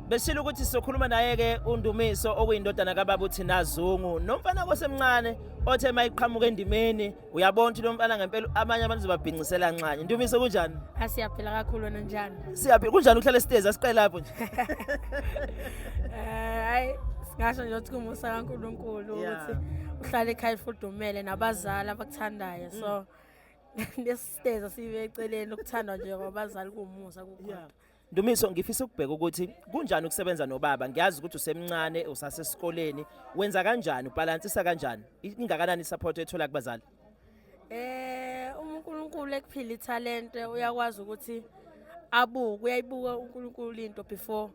Besilo ukuthi sizokhuluma naye ke uNdumiso okuyindodana kaBaba uThina Zungu nomfana kosemncane othe mayiqhamuka endimeni uyabona ukuthi lo mfana ngempela amanye abantu zobabhincisela nxanye. Ndumiso kunjani? Asiyaphila kakhulu wena njani? Siyaphila kunjani uhlala esitezi asiqele lapho nje? Hayi singasho nje ukuthi kumusa kaNkulunkulu ukuthi uhlale ekhaya ifudumele nabazali abakuthandayo so lesiteza sibe eceleni ukuthandwa nje kwabazali kumusa kukhona. Ndumiso ngifisa ukubheka ukuthi kunjani ukusebenza nobaba ngiyazi ukuthi usemncane usasesikoleni wenza kanjani ubalansisa kanjani ingakanani support ethola kubazali uNkulunkulu ekuphila italent uyakwazi ukuthi uyayibuka uNkulunkulu into before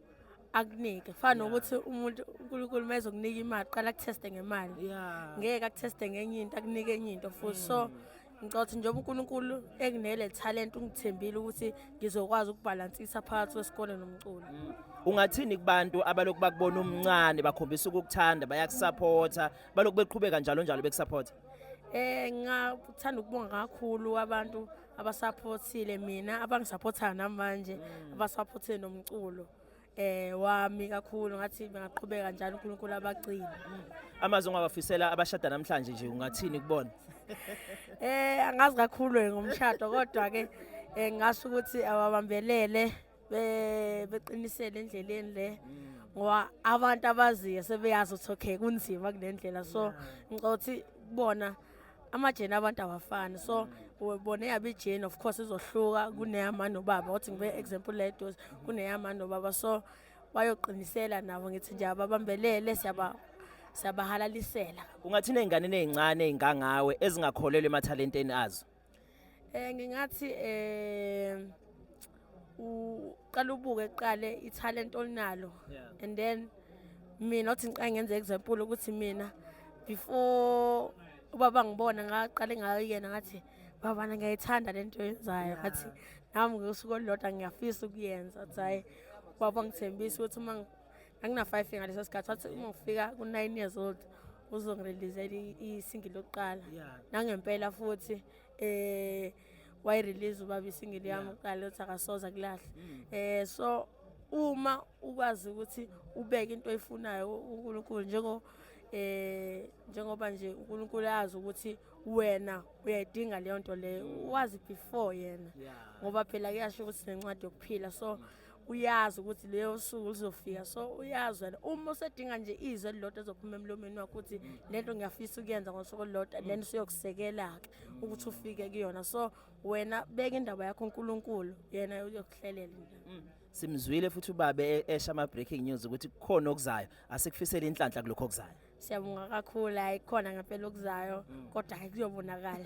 akunike fana ukuthi umuntu uNkulunkulu mayezokunika imali qala akuteste ngemali ngeke akuteste ngenye into akunike enye into futhi so ngicothe njengoba uNkulunkulu ekunele talent ungithembile ukuthi ngizokwazi ukubalansisa phakathi kwesikole nomculo. Ungathini kubantu abalokhu bakubona umncane bakhombisa ukukuthanda bayakusupporta balokhu beqhubeka njalo njalo bekusupporta? Ngathanda ukubonga kakhulu abantu abasupportile mina abangisupporta namanje abasupportile nomculo wami kakhulu ngathi bengaqhubeka njalo uNkulunkulu abagcina. Amazwi ongawafisela abashada namhlanje nje ungathini kubona? Angazi kakhulu ngomshado kodwa ke ngasho ukuthi ababambelele beqinisele endleleni le ngoba abantu abaziyo sebeyazi ukuthi okay kunzima kulendlela so ngicothi kubona amajene abantu abafani so ubone yabijene of course izohluka kuneyamani nobaba uthi ngibe example ledos kuneyamani nobaba so bayoqinisela nabo ngithi nje ababambelele siyabahalalisela. Ungathina einganeni ezincane ezingangawe ezingakholelwa emathalenteni azo? Ngingathi uqala ubuke eqale italent olinalo and then mina uthi ngiqale ngenze example ukuthi mina before ubaba ngibona ngaqale ngayena ngathi baba ngiyayithanda lento yenzayo ngathi nami ngosuku olulodwa ngiyafisa ukuyenza hayi baba ngithembisa ukuthi uma ngina 5 ngaleso sikhathi wathi uma ngifika ku 9 years old uzongireleasela isingle lokuqala nangempela futhi wayirelease ubaba isingle yami uqala uthi akasoza kulahle so uma ukwazi ukuthi ubeke into oyifunayo uNkulunkulu njengoba nje uNkulunkulu yazi ukuthi wena uyayidinga leyo nto leyo wazi before yena ngoba phela kuyasho ukuthi nencwadi yokuphila so uyazi ukuthi leyo suku lizofika so uyazi wena uma usedinga nje izwe lilodwa ezophuma emlomeni wakho ukuthi lento ngiyafisa ukuyenza ngosuku lilodwa then siyokusekela ke ukuthi ufike kuyona so wena beka indaba yakho uNkulunkulu yena uyokuhlelela nje. Simzwile futhi ubabe esha ama breaking news ukuthi kukhona okuzayo asikufisela inhlanhla kulokho okuzayo. Siyabonga kakhulu ayikhona ngempela okuzayo kodwa kuyobonakala.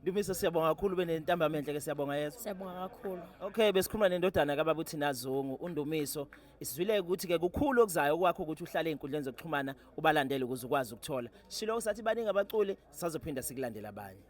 Ndumiso siyabonga kakhulu benentambama enhle ke siyabonga Yesu. Siyabonga kakhulu. Okay besikhuluma nendodana kaBaba uThina Zungu uNdumiso isizwile ukuthi ke kukhulu okuzayo kwakho ukuthi uhlale einkundleni zokuxhumana ubalandele ukuze ukwazi ukuthola. Shilo usathi baningi abaculi sizophinda sikulandela abanye.